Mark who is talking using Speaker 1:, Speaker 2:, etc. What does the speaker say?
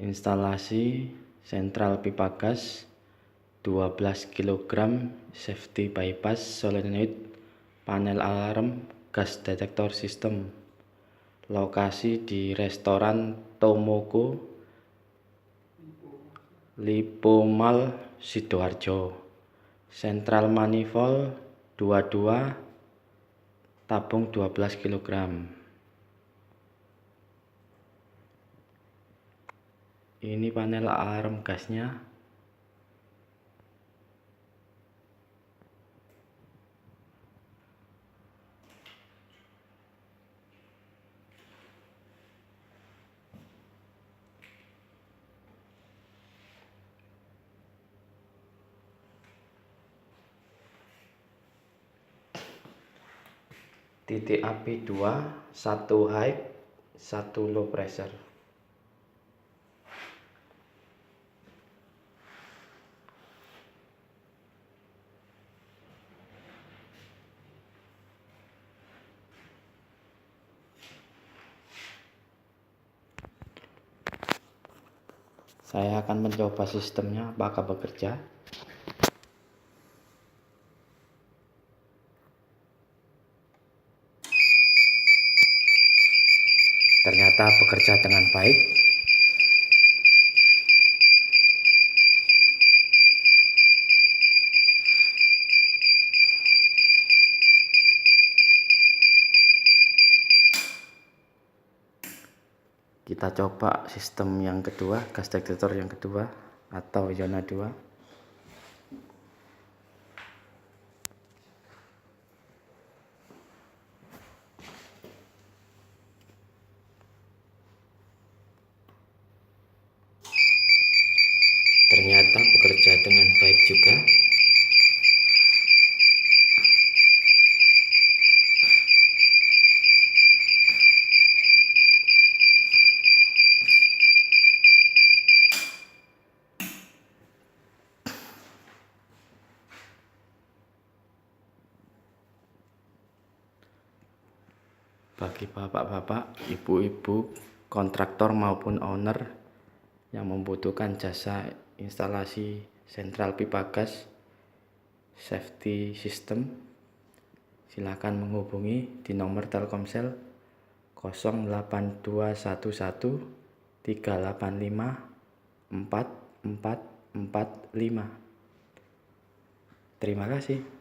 Speaker 1: instalasi sentral pipa gas 12 kg safety bypass solenoid panel alarm gas detektor sistem. Lokasi di restoran Tomoko Lippo Mall Sidoarjo. Sentral manifold 22 tabung 12 kg. Ini panel alarm gasnya. Titik api 2, 1 high, 1 low pressure. Saya akan mencoba sistemnya apakah bekerja. Ternyata bekerja dengan baik. Kita coba sistem yang kedua, gas detektor yang kedua atau zona 2. Ternyata bekerja dengan baik juga. Bagi bapak-bapak, ibu-ibu, kontraktor maupun owner yang membutuhkan jasa instalasi sentral pipa gas safety system, silakan menghubungi di nomor Telkomsel 08211385 4445. Terima kasih.